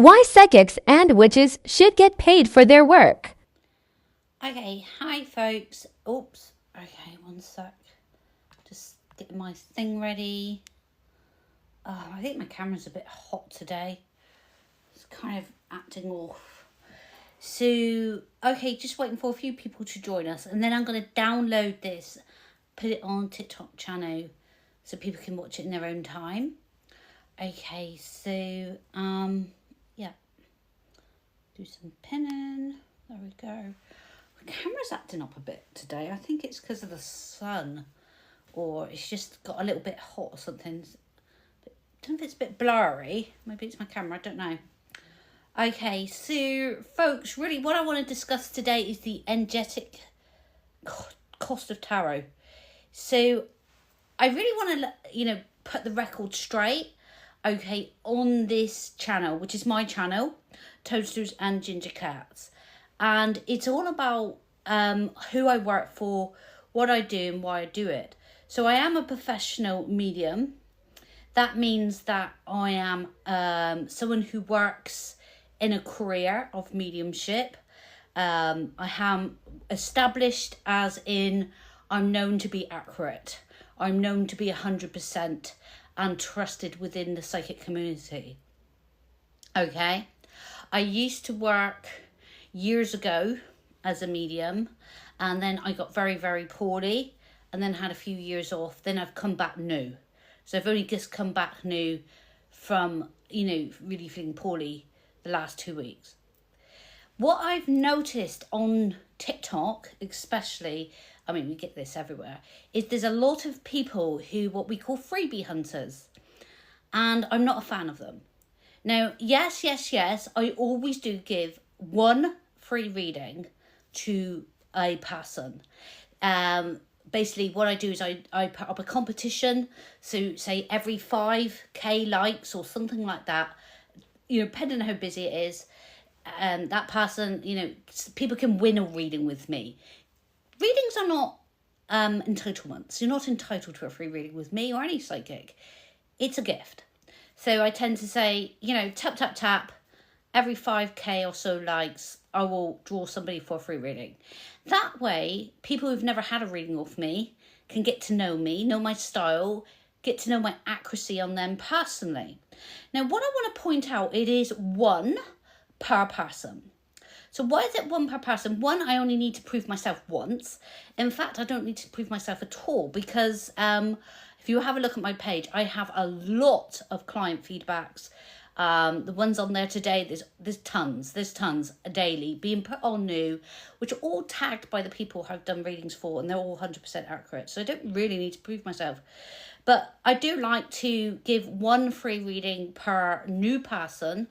Why psychics and witches should get paid for their work. Okay, hi folks. Oops. Okay, one sec. Just getting my thing ready. I think my camera's a bit hot today. It's kind of acting off. So, okay, just waiting for a few people to join us. And then I'm going to download this, put it on TikTok channel so people can watch it in their own time. Okay, so, yeah. Do some pinning. There we go. My camera's acting up a bit today. I think it's because of the sun, or it's just got a little bit hot or something. I don't know if it's a bit blurry. Maybe it's my camera, I don't know. Okay, so folks, really what I want to discuss today is the energetic cost of tarot. So I really want to, put the record straight, okay, on this channel, which is my channel, Toadstools and Ginger Cats. And it's all about who I work for, what I do and why I do it. So I am a professional medium. That means that I am someone who works in a career of mediumship. I am established as in I'm known to be accurate. I'm known to be 100% and trusted within the psychic community. Okay. I used to work years ago as a medium, and then I got very, very poorly and then had a few years off. Then I've come back new. So I've only just come back new from, really feeling poorly the last 2 weeks. What I've noticed on TikTok, especially, I mean, we get this everywhere, is there's a lot of people who, what we call freebie hunters. And I'm not a fan of them. Now, yes, I always do give one free reading to a person. Basically, what I do is I put up a competition. So, say every 5k likes or something like that, depending on how busy it is, that person, people can win a reading with me. Readings are not entitlements. You're not entitled to a free reading with me or any psychic. It's a gift. So I tend to say, tap, tap, tap, every 5k or so likes, I will draw somebody for a free reading. That way, people who've never had a reading off me can get to know me, know my style, get to know my accuracy on them personally. Now, what I want to point out, it is one per person. So why is it one per person? One, I only need to prove myself once. In fact, I don't need to prove myself at all because if you have a look at my page, I have a lot of client feedbacks. The ones on there today, there's tons daily being put on new, which are all tagged by the people I've done readings for, and they're all 100% accurate. So I don't really need to prove myself. But I do like to give one free reading per new person.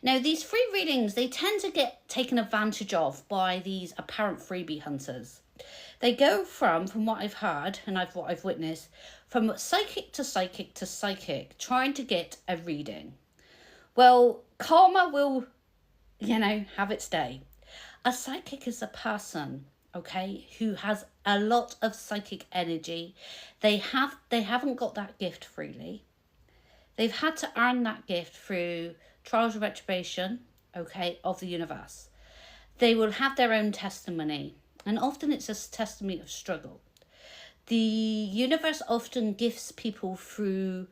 Now, these free readings, they tend to get taken advantage of by these apparent freebie hunters. They go from what I've heard and what I've witnessed, from psychic to psychic to psychic, trying to get a reading. Well, karma will, have its day. A psychic is a person, okay, who has a lot of psychic energy. They haven't got that gift freely. They've had to earn that gift through trials of retribution, okay, of the universe. They will have their own testimony, and often it's a testimony of struggle. The universe often gifts people through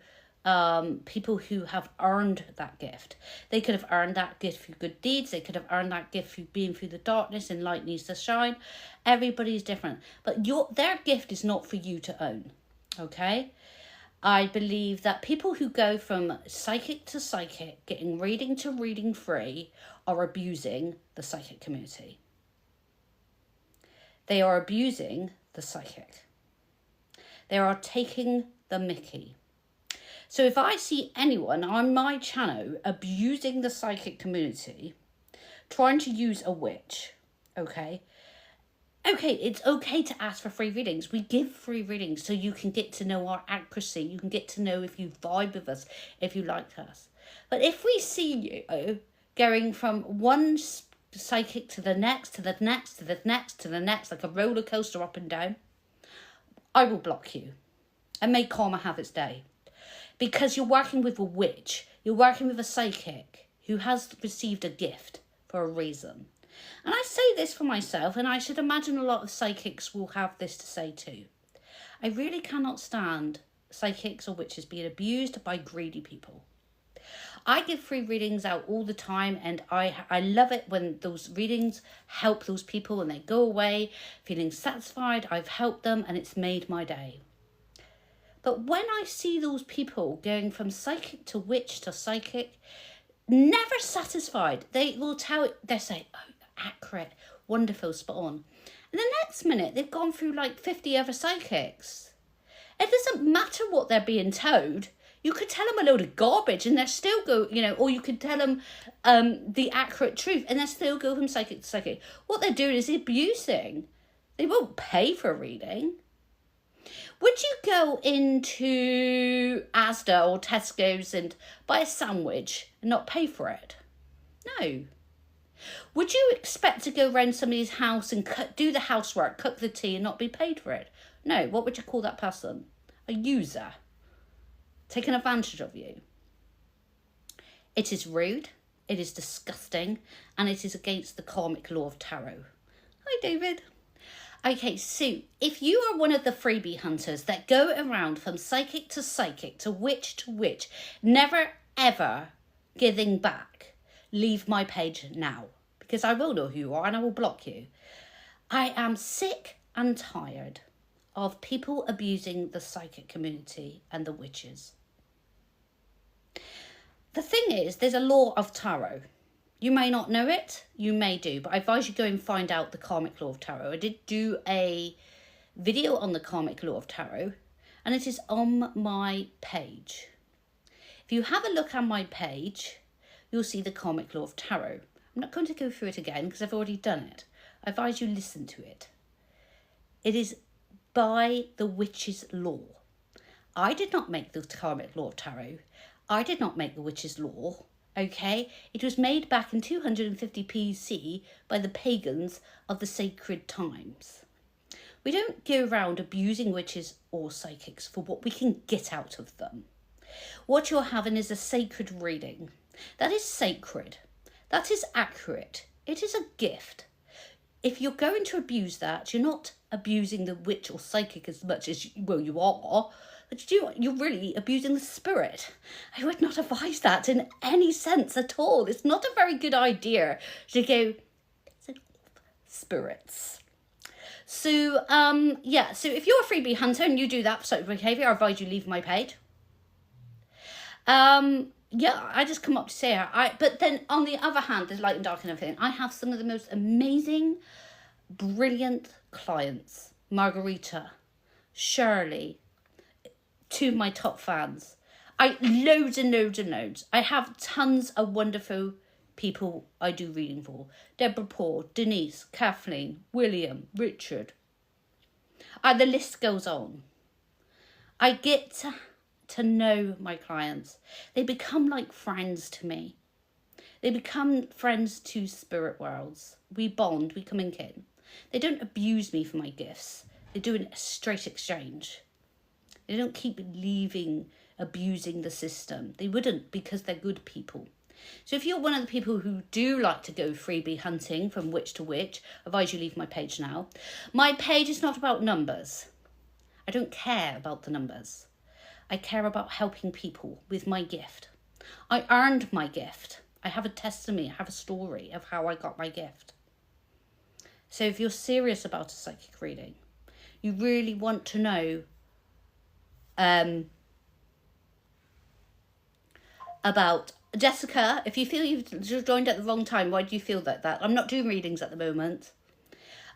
people who have earned that gift. They could have earned that gift through good deeds. They could have earned that gift through being through the darkness, and light needs to shine. Everybody's different, but their gift is not for you to own, okay? I believe that people who go from psychic to psychic, getting reading to reading free, are abusing the psychic community. They are abusing the psychic. They are taking the mickey. So if I see anyone on my channel abusing the psychic community, trying to use a witch, okay, it's okay to ask for free readings. We give free readings so you can get to know our accuracy. You can get to know if you vibe with us, if you like us. But if we see you going from one psychic to the next, to the next, to the next, to the next, like a roller coaster up and down, I will block you and make karma have its day. Because you're working with a witch, you're working with a psychic who has received a gift for a reason. And I say this for myself, and I should imagine a lot of psychics will have this to say too. I really cannot stand psychics or witches being abused by greedy people. I give free readings out all the time, and I love it when those readings help those people and they go away feeling satisfied. I've helped them and it's made my day. But when I see those people going from psychic to witch to psychic, never satisfied, they will they'll say, oh, accurate, wonderful, spot on. And the next minute, they've gone through like 50 other psychics. It doesn't matter what they're being told. You could tell them a load of garbage and they'll still go, or you could tell them the accurate truth and they'll still go from psychic to psychic. What they're doing is abusing. They won't pay for a reading. Would you go into Asda or Tesco's and buy a sandwich and not pay for it? No. Would you expect to go around somebody's house and do the housework, cook the tea and not be paid for it? No. What would you call that person? A user. Taking advantage of you. It is rude, it is disgusting, and it is against the karmic law of tarot. Hi, David. Okay, so if you are one of the freebie hunters that go around from psychic, to witch, never ever giving back, leave my page now, because I will know who you are and I will block you. I am sick and tired of people abusing the psychic community and the witches. The thing is, there's a law of tarot. You may not know it, you may do, but I advise you go and find out the karmic law of tarot. I did do a video on the karmic law of tarot, and it is on my page. If you have a look on my page, you'll see the karmic law of tarot. I'm not going to go through it again because I've already done it. I advise you listen to it. It is by the witch's law. I did not make the karmic law of tarot. I did not make the witch's law. Okay, it was made back in 250 BC by the pagans of the sacred times. We don't go around abusing witches or psychics for what we can get out of them. What you're having is a sacred reading. That is sacred. That is accurate. It is a gift. If you're going to abuse that, you're not abusing the witch or psychic as much as, you are, but you're really abusing the spirit. I would not advise that in any sense at all. It's not a very good idea to go, spirits. So, so if you're a freebie hunter and you do that sort of behaviour, I advise you leave my page. I just come up to say her. But then on the other hand, there's light and dark and everything. I have some of the most amazing, brilliant clients. Margarita, Shirley, two of my top fans. Loads and loads and loads. I have tons of wonderful people I do reading for. Deborah Paul, Denise, Kathleen, William, Richard. The list goes on. I get to know my clients. They become like friends to me. They become friends to spirit worlds. We bond, we come in kin. They don't abuse me for my gifts. They do a straight exchange. They don't keep abusing the system. They wouldn't, because they're good people. So if you're one of the people who do like to go freebie hunting from witch to witch, I advise you leave my page now. My page is not about numbers. I don't care about the numbers. I care about helping people with my gift. I earned my gift. I have a testimony, I have a story of how I got my gift. So if you're serious about a psychic reading, you really want to know about Jessica. If you feel you've joined at the wrong time, why do you feel that? I'm not doing readings at the moment.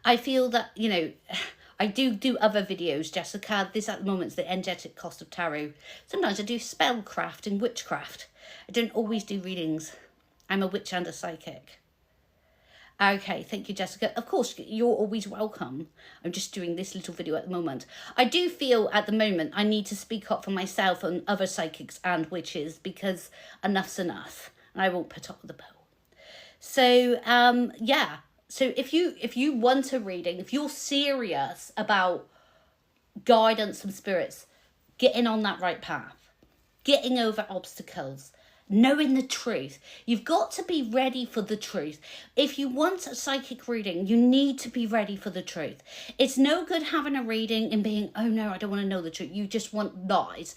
I feel that, I do other videos, Jessica. This at the moment is the energetic cost of tarot. Sometimes I do spellcraft and witchcraft. I don't always do readings. I'm a witch and a psychic. Okay, thank you, Jessica. Of course, you're always welcome. I'm just doing this little video at the moment. I do feel at the moment I need to speak up for myself and other psychics and witches, because enough's enough. And I won't put up with the bill. So, So if you want a reading, if you're serious about guidance from spirits, getting on that right path, getting over obstacles, knowing the truth. You've got to be ready for the truth. If you want a psychic reading, you need to be ready for the truth. It's no good having a reading and being, oh no, I don't want to know the truth. You just want lies.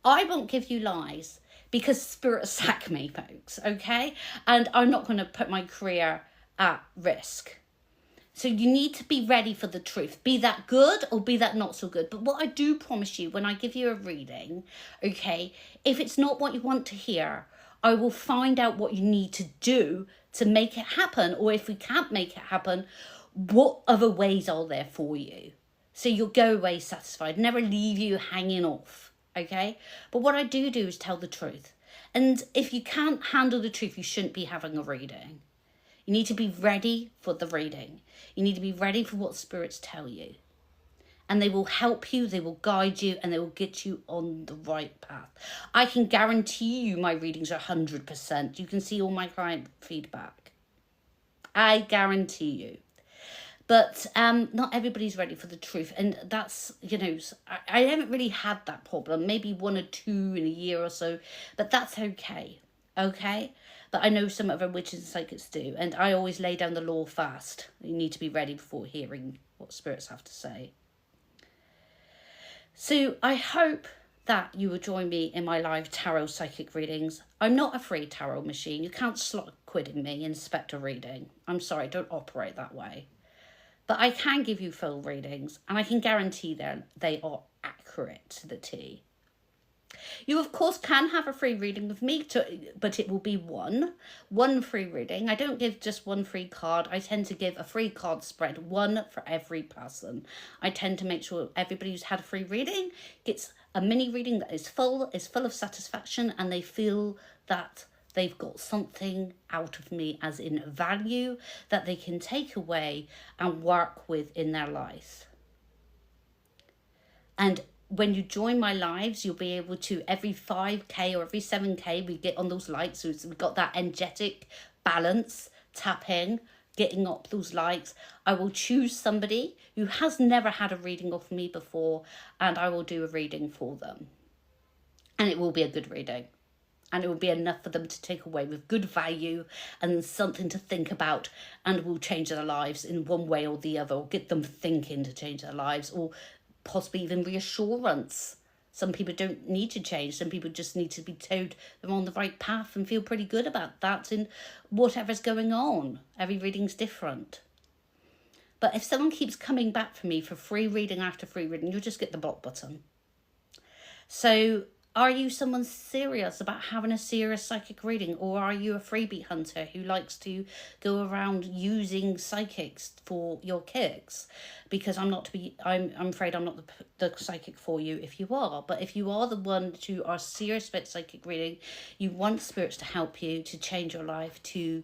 I won't give you lies because spirit sack me, folks, okay? And I'm not going to put my career at risk. So you need to be ready for the truth, be that good or be that not so good. But what I do promise you when I give you a reading, okay, if it's not what you want to hear, I will find out what you need to do to make it happen. Or if we can't make it happen, what other ways are there for you? So you'll go away satisfied, never leave you hanging off, okay? But what I do is tell the truth. And if you can't handle the truth, you shouldn't be having a reading. You need to be ready for the reading. You need to be ready for what spirits tell you. And they will help you, they will guide you, and they will get you on the right path. I can guarantee you my readings are 100%. You can see all my client feedback. I guarantee you. But not everybody's ready for the truth. And that's, you know, I haven't really had that problem. Maybe 1 or 2 in a year or so. But that's okay. Okay? But I know some other witches and psychics do. And I always lay down the law fast. You need to be ready before hearing what spirits have to say. So I hope that you will join me in my live tarot psychic readings. I'm not a free tarot machine. You can't slot quid in me and expect a reading. I'm sorry, I don't operate that way. But I can give you full readings. And I can guarantee they are accurate to the T. You, of course, can have a free reading with me, but it will be one free reading. I don't give just one free card. I tend to give a free card spread, one for every person. I tend to make sure everybody who's had a free reading gets a mini reading that is full of satisfaction, and they feel that they've got something out of me as in value that they can take away and work with in their life. And when you join my lives, you'll be able to, every 5k or every 7k, we get on those likes. So we've got that energetic balance, tapping, getting up those likes. I will choose somebody who has never had a reading off me before, and I will do a reading for them. And it will be a good reading. And it will be enough for them to take away with good value and something to think about, and will change their lives in one way or the other, or get them thinking to change their lives, or possibly even reassurance. Some people don't need to change. Some people just need to be told they're on the right path and feel pretty good about that in whatever's going on. Every reading's different. But if someone keeps coming back for me for free reading after free reading, you'll just get the block button. So are you someone serious about having a serious psychic reading, or are you a freebie hunter who likes to go around using psychics for your kicks? Because I'm afraid I'm not the psychic for you if you are. But if you are the one who are serious about psychic reading, you want spirits to help you to change your life, to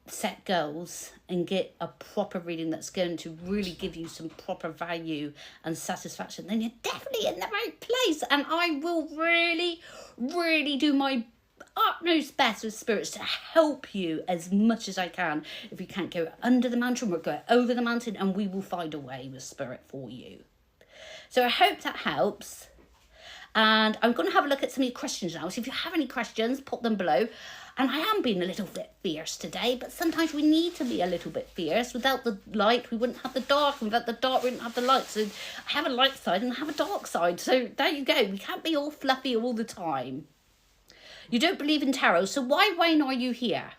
set goals and get a proper reading that's going to really give you some proper value and satisfaction, then you're definitely in the right place. And I will really, really do my utmost best with spirits to help you as much as I can. If you can't go under the mountain, we'll go over the mountain, and we will find a way with spirit for you. So I hope that helps. And I'm going to have a look at some of your questions now. So if you have any questions, pop them below. And I am being a little bit fierce today, but sometimes we need to be a little bit fierce. Without the light, we wouldn't have the dark. And without the dark, we wouldn't have the light. So I have a light side and I have a dark side. So there you go. We can't be all fluffy all the time. You don't believe in tarot, so why, Wayne, are you here?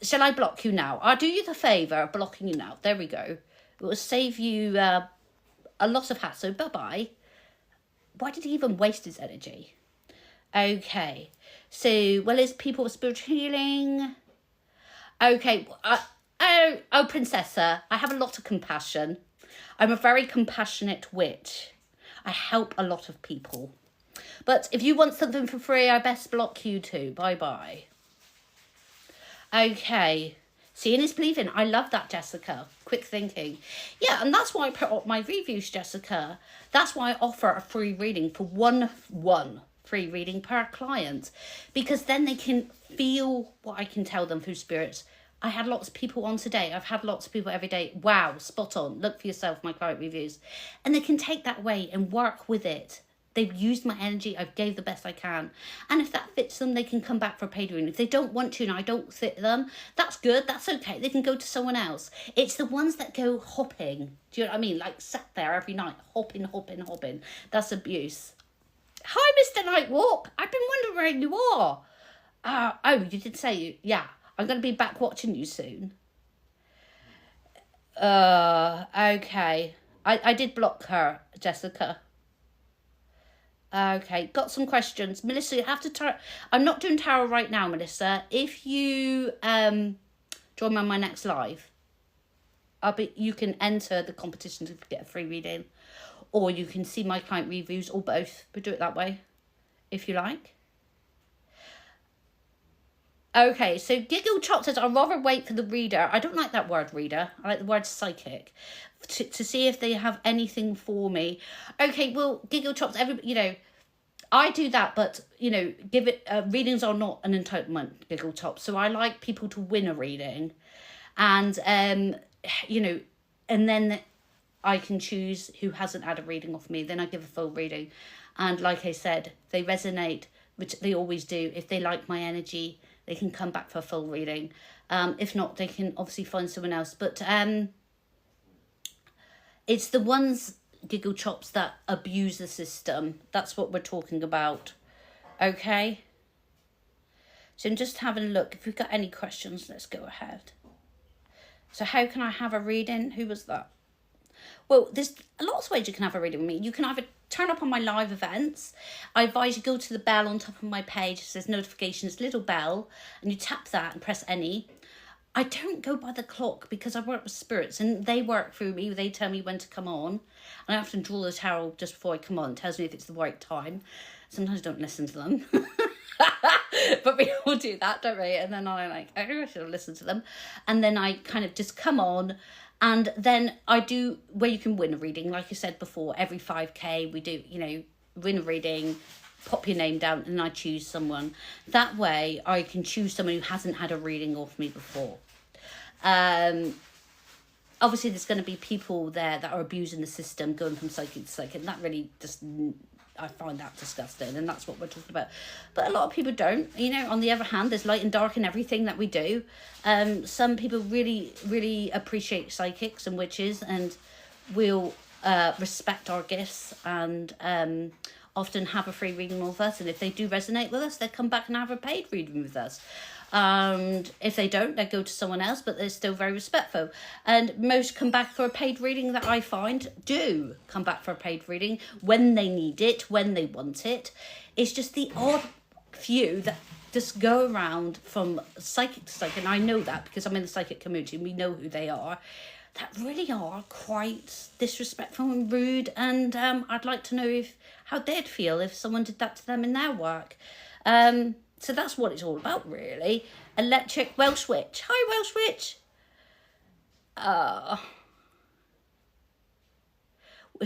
Shall I block you now? I'll do you the favour of blocking you now. There we go. It will save you a lot of hassle. Bye-bye. Why did he even waste his energy? Okay. So, well, is people with spiritual healing? Okay. Oh, Princessa, I have a lot of compassion. I'm a very compassionate witch. I help a lot of people. But if you want something for free, I best block you too. Bye-bye. Okay. Seeing is believing. I love that, Jessica. Quick thinking. Yeah, and that's why I put up my reviews, Jessica. That's why I offer a free reading for one free reading per client. Because then they can feel what I can tell them through spirits. I had lots of people on today. I've had lots of people every day. Wow, spot on. Look for yourself, my client reviews. And they can take that away and work with it they've used my energy. I've gave the best I can. And if that fits them, they can come back for a paid reading. If they don't want to and I don't fit them, that's good. That's okay. They can go to someone else. It's the ones that go hopping. Do you know what I mean? Like sat there every night, hopping. That's abuse. Hi, Mr. Nightwalk. I've been wondering where you are. Oh, you did say you. Yeah, I'm going to be back watching you soon. Okay. I did block her, Jessica. Okay, got some questions. Melissa, you have to I'm not doing tarot right now, Melissa. If you join me on my next live, you can enter the competition to get a free reading. Or you can see my client reviews, or both. But do it that way, if you like. Okay, so Giggle Chop says, I'd rather wait for the reader. I don't like that word, reader. I like the word psychic. To see if they have anything for me. Okay, well, Giggle Chops, I do that, but, give it... readings are not an entitlement, Giggle Chop. So I like people to win a reading. And, and then I can choose who hasn't had a reading off me. Then I give a full reading. And like I said, they resonate, which they always do. If they like my energy, they can come back for a full reading. If not, they can obviously find someone else. But it's the ones, Giggle Chops, that abuse the system. That's what we're talking about. Okay? So I'm just having a look. If we've got any questions, let's go ahead. So how can I have a reading? Who was that? Well, there's lots of ways you can have a reading with me. You can either turn up on my live events. I advise you go to the bell on top of my page. It says notifications, little bell, and you tap that and press any. I don't go by the clock because I work with spirits and they work through me. They tell me when to come on. And I often draw the tarot just before I come on. It tells me if it's the right time. Sometimes I don't listen to them. But we all do that, don't we? And then I'm like, oh, I should have listened to them. And then I kind of just come on. And then I do where you can win a reading. Like I said before, every 5K we do, win a reading, pop your name down, and I choose someone. That way I can choose someone who hasn't had a reading off me before. Obviously there's going to be people there that are abusing the system, going from psychic to psychic, and that really just... I find that disgusting, and that's what we're talking about. But a lot of people don't. On the other hand, there's light and dark in everything that we do. Some people really, really appreciate psychics and witches and will respect our gifts and often have a free reading with us. And if they do resonate with us, they come back and have a paid reading with us. And if they don't, they go to someone else, but they're still very respectful. And most come back for a paid reading that I find do come back for a paid reading when they need it, when they want it. It's just the odd few that just go around from psychic to psychic, and I know that because I'm in the psychic community and we know who they are, that really are quite disrespectful and rude. And I'd like to know how they'd feel if someone did that to them in their work. So that's what it's all about, really. Electric Welsh Witch. Hi, Welsh Witch.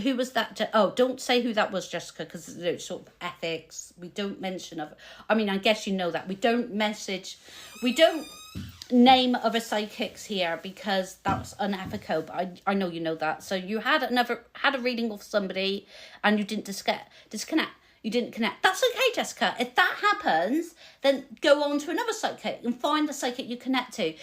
Who was that? Oh, don't say who that was, Jessica, because it's sort of ethics. We don't mention of... I mean, I guess you know that. We don't name other psychics here because that's unethical, but I know you know that. So you had a reading of somebody and you didn't disconnect. You didn't connect. That's okay, Jessica. If that happens, then go on to another psychic and find the psychic you connect to.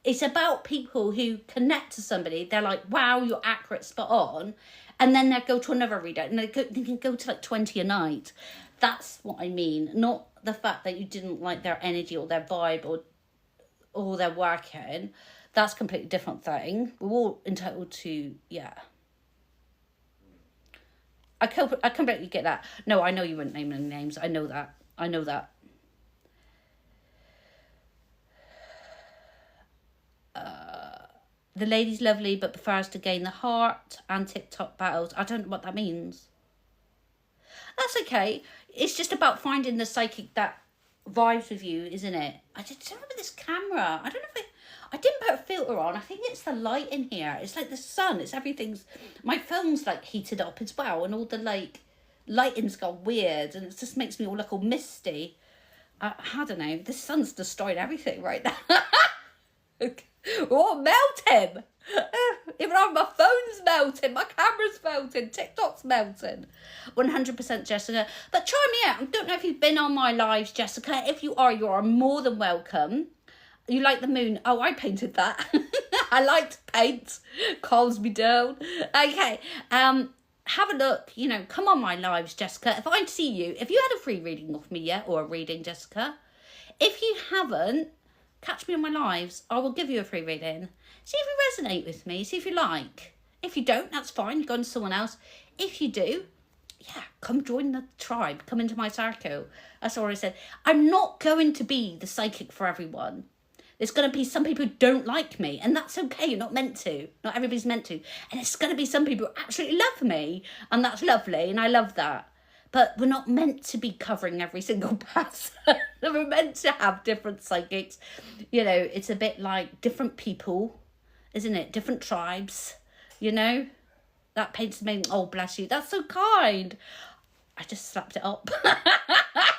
It's about people who connect to somebody. They're like, wow, you're accurate, spot on. And then they go to another reader and they can go to like 20 a night. That's what I mean. Not the fact that you didn't like their energy or their vibe or their working. That's a completely different thing. We're all entitled to, yeah. I completely get that. No, I know you wouldn't name any names. I know that. The lady's lovely, but prefers to gain the heart and TikTok battles. I don't know what that means. That's okay. It's just about finding the psychic that vibes with you, isn't it? I just don't know with this camera. I don't know if I didn't put a filter on. I think it's the light in here. It's like the sun. It's everything's... My phone's like heated up as well. And all the lighting's gone weird. And it just makes me all look all misty. I don't know. The sun's destroyed everything right now. Okay. Oh, melting. Even my phone's melting, my camera's melting, TikTok's melting. 100% Jessica. But try me out. I don't know if you've been on my lives, Jessica. If you are more than welcome. You like the moon? Oh, I painted that. I like to paint. Calms me down. Okay. Have a look. You know, come on my lives, Jessica. If I see you, if you had a free reading of me yet, or a reading, Jessica. If you haven't, catch me on my lives. I will give you a free reading. See if you resonate with me. See if you like. If you don't, that's fine. Go on to someone else. If you do, yeah, come join the tribe. Come into my circle. That's all I said. I'm not going to be the psychic for everyone. There's going to be some people who don't like me, and that's okay. You're not meant to. Not everybody's meant to. And it's going to be some people who absolutely love me, and that's lovely, and I love that. But we're not meant to be covering every single person. We're meant to have different psychics. You know, it's a bit like different people, isn't it? Different tribes, you know? That paints me. Oh, bless you. That's so kind. I just slapped it up.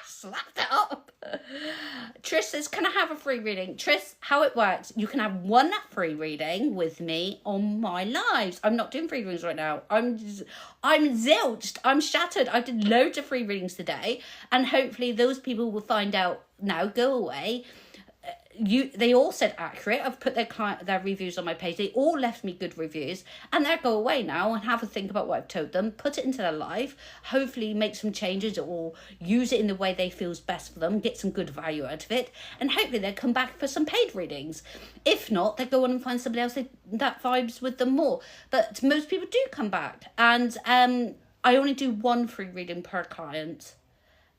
Slapped it up. Trish says, can I have a free reading? Trish, how it works, you can have one free reading with me on my lives. I'm not doing free readings right now. I'm zilched. I'm shattered. I did loads of free readings today, and hopefully those people will find out now, go away. They all said accurate. I've put their reviews on my page. They all left me good reviews, and they'll go away now and have a think about what I've told them, put it into their life, hopefully make some changes or use it in the way they feels best for them, get some good value out of it, and hopefully they'll come back for some paid readings. If not, they go on and find somebody else that vibes with them more. But most people do come back, and I only do one free reading per client.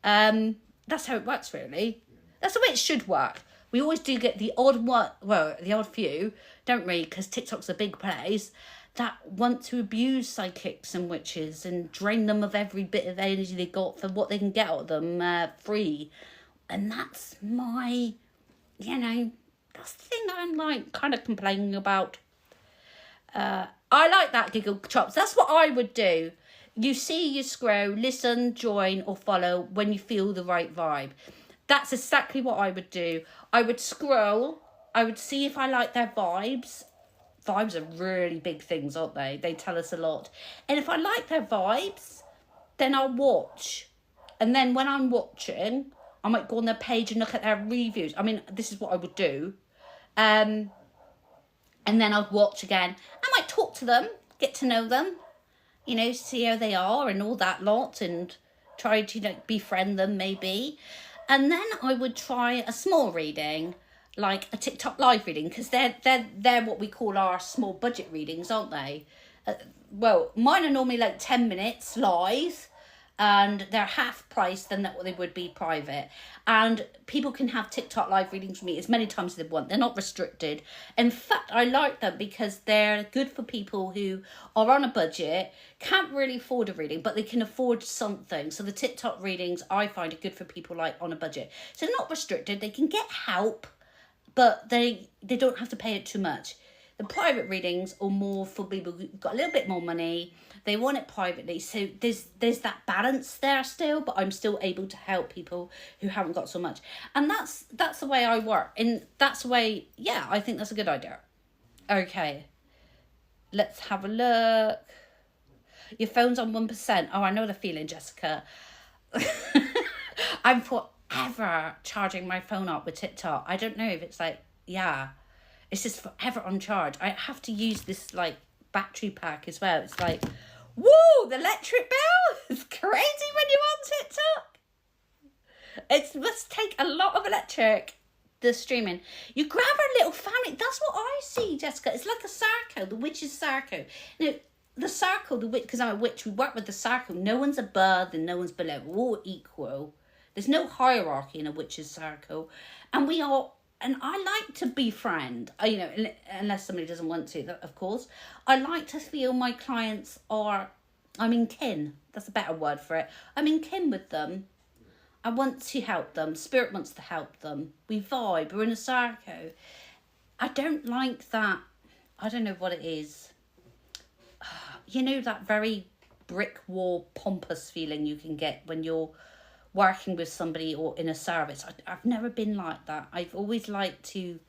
That's how it works, really. That's the way it should work. We always do get the odd one, well, the odd few, don't we? Because TikTok's a big place that want to abuse psychics and witches and drain them of every bit of energy they got for what they can get out of them free. And that's my, that's the thing that I'm like kind of complaining about. I like that, Giggle Chops. That's what I would do. You see, you scroll, listen, join, or follow when you feel the right vibe. That's exactly what I would do. I would scroll. I would see if I like their vibes. Vibes are really big things, aren't they? They tell us a lot. And if I like their vibes, then I'll watch. And then when I'm watching, I might go on their page and look at their reviews. I mean, this is what I would do. And then I'd watch again. I might talk to them, get to know them, see how they are and all that lot, and try to befriend them maybe. And then I would try a small reading, like a TikTok live reading, because they're what we call our small budget readings, aren't they? Well, mine are normally like 10 minutes live, and they're half price than what they would be private. And people can have TikTok live readings with me as many times as they want. They're not restricted. In fact, I like them because they're good for people who are on a budget, can't really afford a reading, but they can afford something. So the TikTok readings I find are good for people like on a budget. So they're not restricted. They can get help, but they don't have to pay it too much. The private readings are more for people who've got a little bit more money. They want it privately. So there's that balance there still, but I'm still able to help people who haven't got so much. And that's the way I work. And that's the way, I think that's a good idea. Okay. Let's have a look. Your phone's on 1%. Oh, I know the feeling, Jessica. I'm forever charging my phone up with TikTok. I don't know if it's like, it's just forever on charge. I have to use this battery pack as well. It's like, woo, the electric bill is crazy when you're on TikTok. It must take a lot of electric, the streaming. You grab a little family. That's what I see, Jessica. It's like a circle, the witch's circle. The circle, the witch, because I'm a witch, we work with the circle. No one's above and no one's below. We're all equal. There's no hierarchy in a witch's circle. And we are. And I like to befriend, unless somebody doesn't want to, of course. I like to feel my clients I'm in kin. That's a better word for it. I'm in kin with them. I want to help them. Spirit wants to help them. We vibe. We're in a circle. I don't like that. I don't know what it is. That very brick wall pompous feeling you can get when you're working with somebody or in a service. I've never been like that. I've always liked to,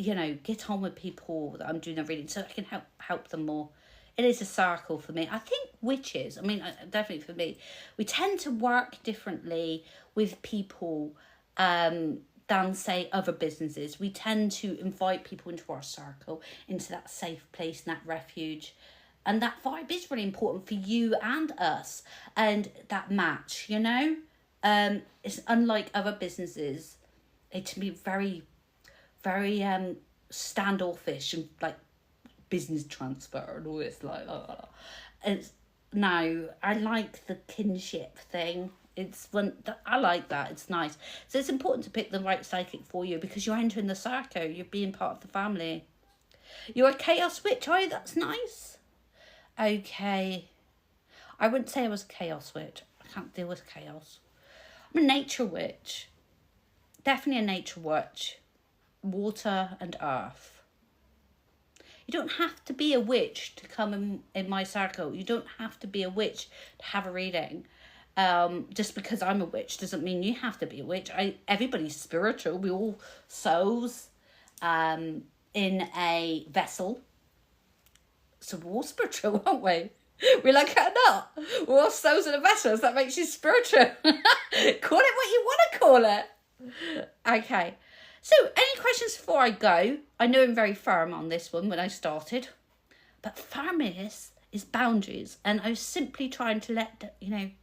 you know, get on with people that I'm doing a reading so I can help them more. It is a circle for me. I think witches, I mean, definitely for me, we tend to work differently with people than, say, other businesses. We tend to invite people into our circle, into that safe place and that refuge. And that vibe is really important for you and us. And that match, you know? It's unlike other businesses. It can be very, very standoffish and like business transfer and all this like it's no, I like the kinship thing. It's when I like that. It's nice. So it's important to pick the right psychic for you because you're entering the circle. You're being part of the family. You're a chaos witch, are you? That's nice. Okay. I wouldn't say I was a chaos witch. I can't deal with chaos. I'm a nature witch. Definitely a nature witch. Water and earth. You don't have to be a witch to come in my circle. You don't have to be a witch to have a reading. Just because I'm a witch doesn't mean you have to be a witch. Everybody's spiritual. We're all souls in a vessel. So we're all spiritual, aren't we? We're like a nut. We're all souls in a vessel. So that makes you spiritual. Call it what you want to call it. Okay. So, any questions before I go? I know I'm very firm on this one when I started. But firmness is boundaries. And I was simply trying to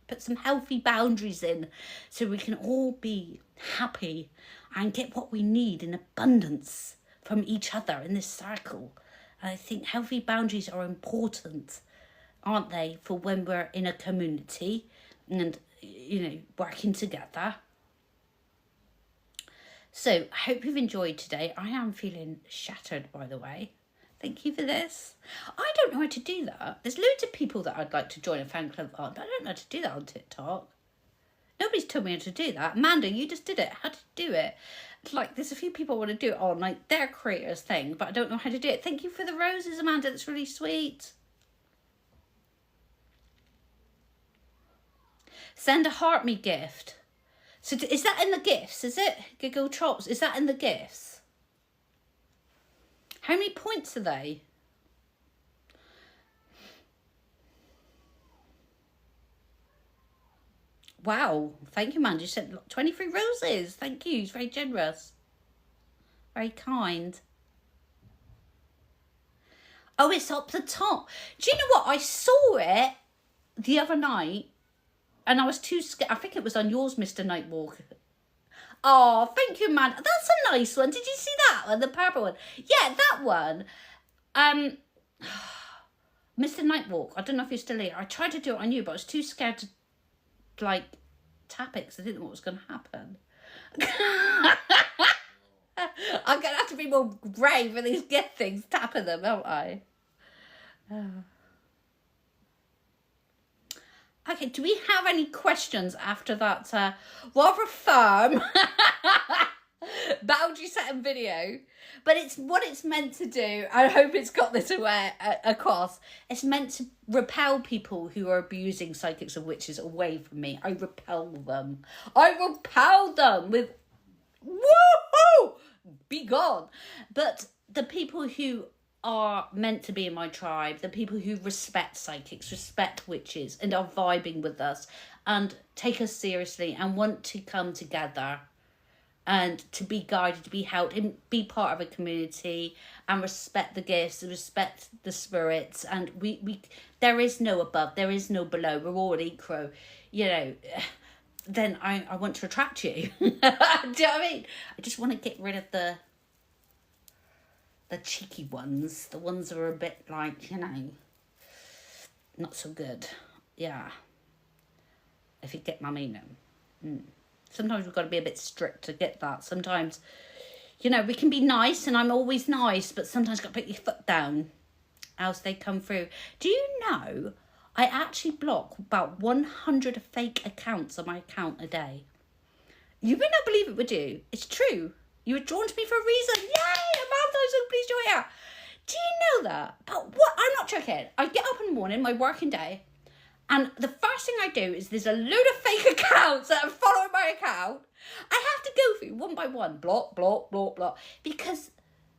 put some healthy boundaries in so we can all be happy and get what we need in abundance from each other in this circle. And I think healthy boundaries are important, aren't they, for when we're in a community and, you know, working together. So, I hope you've enjoyed today. I am feeling shattered, by the way. Thank you for this. I don't know how to do that. There's loads of people that I'd like to join a fan club on, but I don't know how to do that on TikTok. Nobody's told me how to do that. Amanda, you just did it. How to do it? Like, there's a few people who want to do it on, like, their creators thing, but I don't know how to do it. Thank you for the roses, Amanda. That's really sweet. Send a heart me gift. So is that in the gifts? Is it? Giggle Chops. Is that in the gifts? How many points are they? Wow. Thank you, man. You sent 23 roses. Thank you. It's very generous. Very kind. Oh, it's up the top. Do you know what? I saw it the other night. And I was too scared. I think it was on yours, Mr. Nightwalk. Oh, thank you, man. That's a nice one. Did you see that one? The purple one. Yeah, that one. Mr. Nightwalk. I don't know if you're still here. I tried to do it on you, but I was too scared to, like, tap it because I didn't know what was going to happen. I'm going to have to be more brave with these gift things, tapping them, aren't I? Okay, do we have any questions after that rather firm boundary setting video? But it's what it's meant to do. I hope it's got this across. It's meant to repel people who are abusing psychics and witches away from me. I repel them. I repel them with woohoo! Be gone. But the people who are meant to be in my tribe, the people who respect psychics, respect witches, and are vibing with us and take us seriously and want to come together and to be guided, to be helped, and be part of a community and respect the gifts, respect the spirits, and we there is no above, there is no below, we're all equal, you know. Then I want to attract you. Do you know what I mean? I just want to get rid of the cheeky ones, the ones that are a bit like, you know, not so good. Yeah. If you get my meaning. Sometimes we've got to be a bit strict to get that. Sometimes, you know, we can be nice, and I'm always nice, but sometimes you've got to put your foot down, else they come through. Do you know, I actually block about 100 fake accounts on my account a day. You would not believe it, would you? It's true. You were drawn to me for a reason. Yay! Amanda, I'm so pleased you're here. Do you know that? But what? I'm not joking. I get up in the morning, my working day, and the first thing I do is there's a load of fake accounts that are following my account. I have to go through one by one, block, block, block, block, because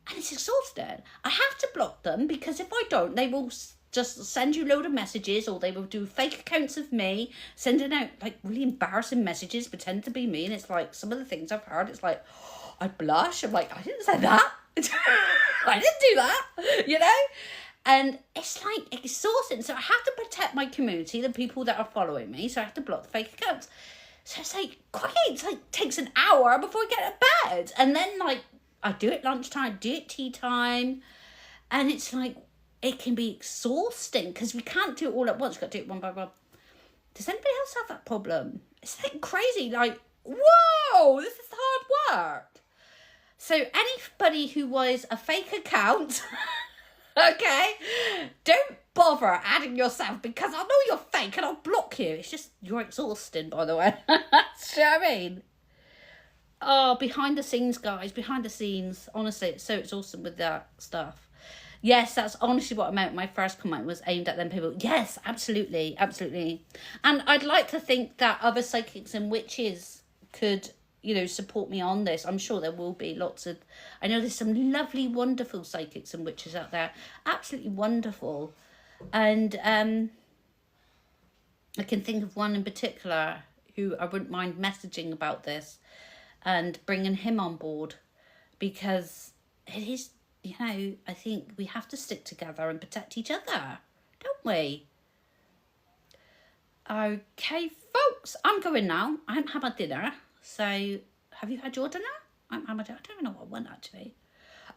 And it's exhausting. I have to block them because if I don't, they will just send you a load of messages, or they will do fake accounts of me, sending out like really embarrassing messages, pretend to be me. And it's like some of the things I've heard, it's like, oh, I blush. I'm like, I didn't say that. I didn't do that, you know? And it's like exhausting. So I have to protect my community, the people that are following me. So I have to block the fake accounts. So it's like, great, it's like takes an hour before I get to bed. And then like, I do it lunchtime, do it tea time. And it's like, it can be exhausting because we can't do it all at once. We've got to do it one by one. Does anybody else have that problem? It's like crazy, like, whoa, this is hard work. So anybody who was a fake account, okay, don't bother adding yourself because I know you're fake and I'll block you. It's just, you're exhausting, by the way. Do you know what I mean? Oh, behind the scenes, guys, behind the scenes. Honestly, it's so exhausting with that stuff. Yes, that's honestly what I meant. My first comment was aimed at them people. Yes, absolutely, absolutely. And I'd like to think that other psychics and witches could, you know, support me on this. I'm sure there will be lots of... I know there's some lovely, wonderful psychics and witches out there. Absolutely wonderful. And I can think of one in particular who I wouldn't mind messaging about this and bringing him on board, because it is... You know, I think we have to stick together and protect each other, don't we? Okay, folks, I'm going now. I haven't had my dinner. So, have you had your dinner? I don't even know what I want, actually.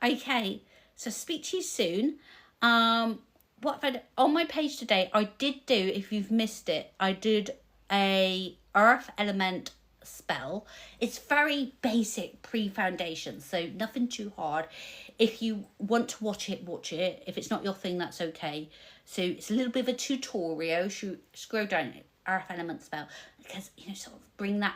Okay, so speak to you soon. What have I done? On my page today, I did do, if you've missed it, I did a earth element spell. It's very basic pre-foundation, so nothing too hard. If you want to watch it, watch it. If it's not your thing, that's okay. So it's a little bit of a tutorial. Scroll down, earth element spell, because, you know, sort of bring that.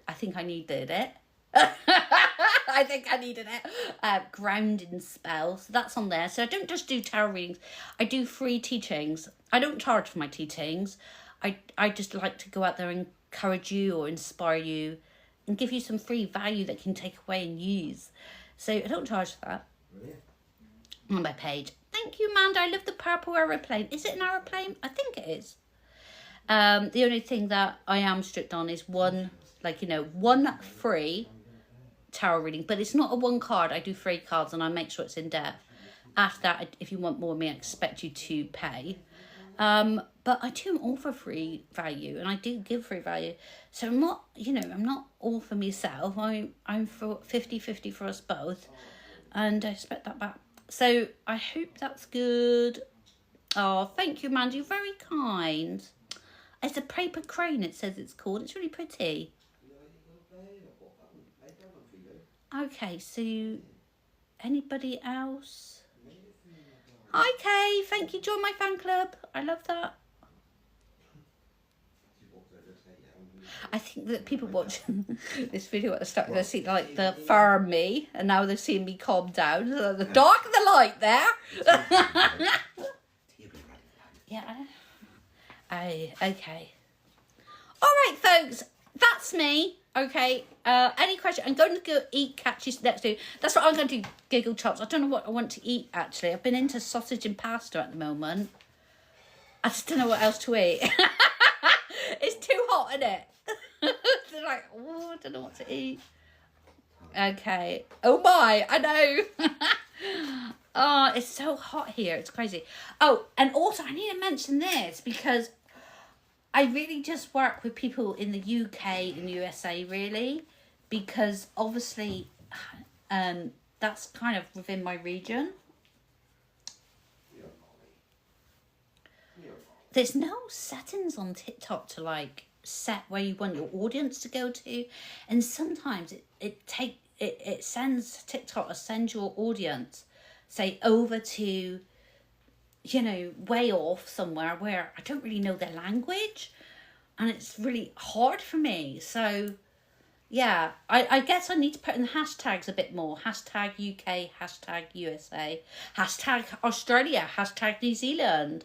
I think I needed it. I think I needed it. Grounding spell, so that's on there. So I don't just do tarot readings, I do free teachings. I don't charge for my teachings. I just like to go out there and encourage you or inspire you and give you some free value that you can take away and use. So I don't charge for that. Brilliant. On my page. Thank you, Amanda. I love the purple aeroplane. Is it an aeroplane? I think it is. The only thing that I am strict on is one free tarot reading, but it's not a one card. I do 3 cards and I make sure it's in depth. After that, if you want more of me, I expect you to pay. But I do offer free value, and I do give free value. So I'm not all for myself. I'm for 50-50 for us both, and I expect that back. So I hope that's good. Oh, thank you, Amanda. You're very kind. It's a paper crane, it says it's called. It's really pretty. Okay, so anybody else? Hi, Kay. Thank you. Join my fan club. I love that. I think that people watching this video at the start, they see like the firm me, and now they're seeing me calm down. So the dark and the light there. Yeah. Okay. All right, folks. That's me. Okay. Any question? I'm going to go eat catchy next to. That's what I'm going to do. Giggle chops. I don't know what I want to eat actually. I've been into sausage and pasta at the moment. I just don't know what else to eat. It's too hot, isn't it? They're like, oh, I don't know what to eat. Okay. Oh my, I know. Oh, it's so hot here. It's crazy. Oh, and also I need to mention this because I really just work with people in the UK and USA, really, because obviously that's kind of within my region. There's no settings on TikTok to like set where you want your audience to go to, and sometimes it sends TikTok or sends your audience, say, over to, you know, way off somewhere where I don't really know their language, and it's really hard for me. So yeah, I guess I need to put in the hashtags a bit more. Hashtag UK, hashtag USA, hashtag Australia, hashtag New Zealand.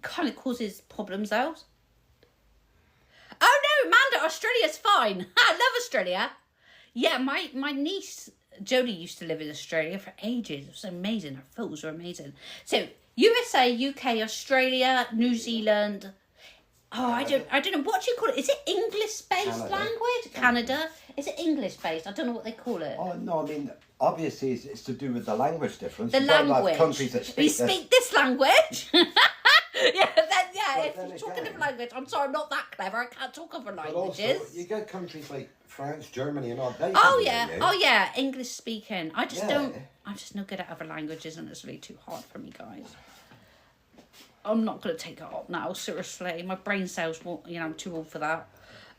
Kind of causes problems out. Oh no, Amanda, Australia's fine. I love Australia. Yeah, my niece Jodie used to live in Australia for ages. It was amazing. Her photos were amazing. So USA, UK, Australia, New Zealand. Oh, I don't know. What do you call it? Is it English-based language? Canada. Is it English-based? I don't know what they call it. Oh no, I mean obviously it's to do with the language difference. The You don't have language. countries that We speak speak this language. yeah, if then you talk a again- different language, I'm sorry, I'm not that clever. I can't talk other But also, languages. you get countries like France, Germany, and all. They Oh can yeah, hear you. oh yeah, English speaking. I just Yeah. don't. I'm just no good at other languages, and it's really too hard for me, guys. I'm not gonna take it up now. Seriously, my brain cells won't. I'm too old for that.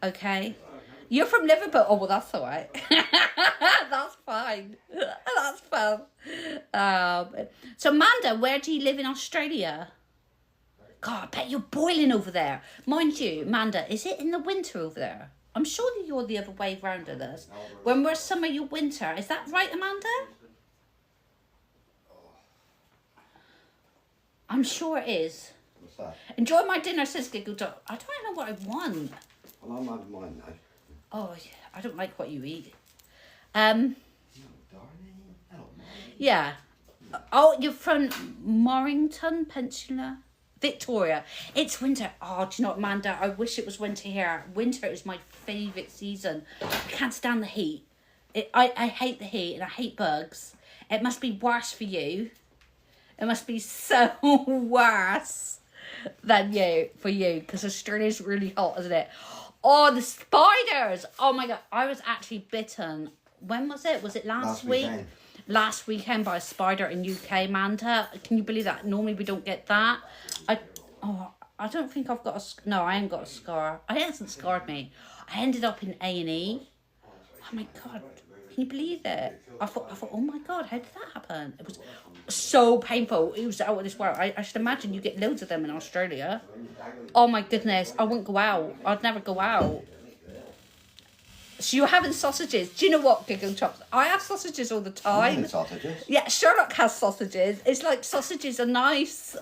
Okay, you're from Liverpool. Oh well, that's all right. That's fine. That's fun. So Amanda, where do you live in Australia? God, I bet you're boiling over there. Mind you, Amanda, is it in the winter over there? I'm sure that you're the other way round of this. When we're summer, you're winter. Is that right, Amanda? I'm sure it is. What's that? Enjoy my dinner, says Giggle Dog. I don't know what I want. Well, I'm having mine now. Oh, I don't like what you eat. Darling, I don't mind. Yeah. Oh, you're from Mornington Peninsula? Victoria. It's winter. Oh, do you know what, Amanda? I wish it was winter here. Winter is my favourite season. I can't stand the heat. I hate the heat and I hate bugs. It must be worse for you. It must be so worse than for you, because Australia's really hot, isn't it? Oh, the spiders! Oh my god, I was actually bitten. When was it? Was it last week? Weekend. Last weekend by a spider in UK, Amanda. Can you believe that? Normally we don't get that. I don't think I've got a... No, I ain't got a scar. It hasn't scarred me. I ended up in A&E. Oh my god. Can you believe it? I thought, oh my god, how did that happen? It was so painful. It was out of this world. I should imagine you get loads of them in Australia. Oh my goodness. I wouldn't go out. I'd never go out. So you're having sausages. Do you know what, Giggle Chops? I have sausages all the I'm time. having sausages. Yeah, Sherlock has sausages. It's like sausages are nice.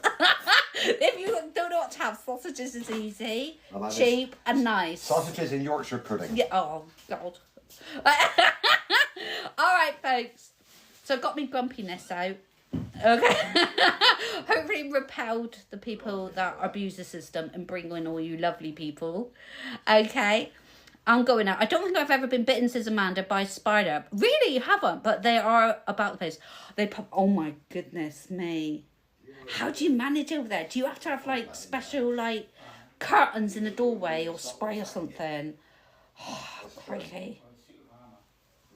If you don't know what to have, sausages is easy, I'm having cheap, and nice. Sausages in Yorkshire pudding. Yeah. Oh God. All right, folks. So I got me grumpiness out. Okay. Hopefully repelled the people that abuse the system and bring in all you lovely people. Okay. I'm going out. I don't think I've ever been bitten, says Amanda, by a spider. Really, you haven't, but they are about the place. They pop. Oh my goodness me. How do you manage over there? Do you have to have like special like curtains in the doorway or spray or something? Oh, crikey.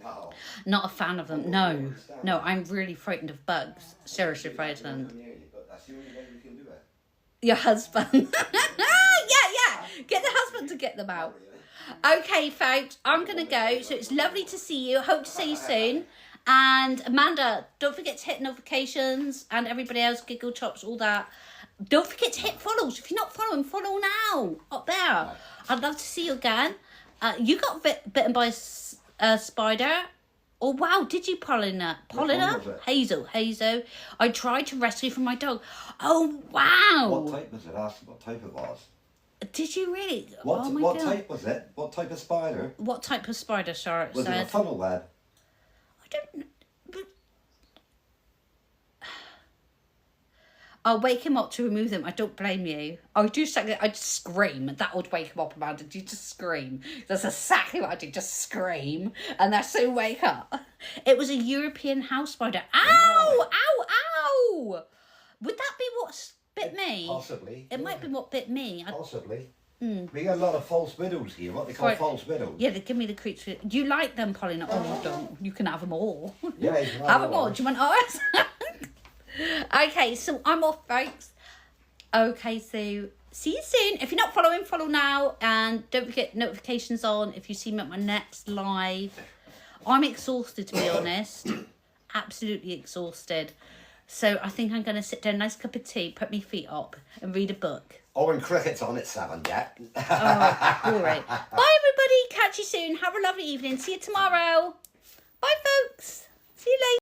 No. Not a fan of them. No, I'm really frightened of bugs. Seriously frightened. But that's the only way we can do it. Your husband. yeah. Get the husband to get them out. Okay, folks, I'm going to go. So it's lovely to see you. Hope to see you soon. And Amanda, don't forget to hit notifications, and everybody else, Giggle Chops, all that. Don't forget to hit follows. If you're not following, follow now. Up there. I'd love to see you again. You got bitten by a spider. Oh, wow. Did you, Paulina? was it? Hazel. I tried to rescue from my dog. Oh, wow. What type was it? Ask what type it was. Did you really? What, oh, my what God. type was it? What type of spider? What type of spider, Charlotte Was it a said? funnel web? I don't know. I'll wake him up to remove them. I don't blame you. I just scream. That would wake him up, Amanda. You just scream. That's exactly what I do. Just scream. And that's so wake up. It was a European house spider. Ow! Ow! Would that be what bit me? Possibly. It might be what bit me. Possibly. We got a lot of false widows here. What they call Right. false widows. Yeah, they give me the creeps. Do you like them, Paulina? Oh, you don't. You can have them all. Yeah, you can Have them all. ours. Do you want ours? Okay, so I'm off, folks. Okay, so see you soon. If you're not following, follow now. And don't forget notifications on if you see me at my next live. I'm exhausted, to be honest. Absolutely exhausted. So I think I'm going to sit down, nice cup of tea, put my feet up and read a book. Oh, and cricket's on at 7 yet. Oh, all right. Bye, everybody. Catch you soon. Have a lovely evening. See you tomorrow. Bye, folks. See you later.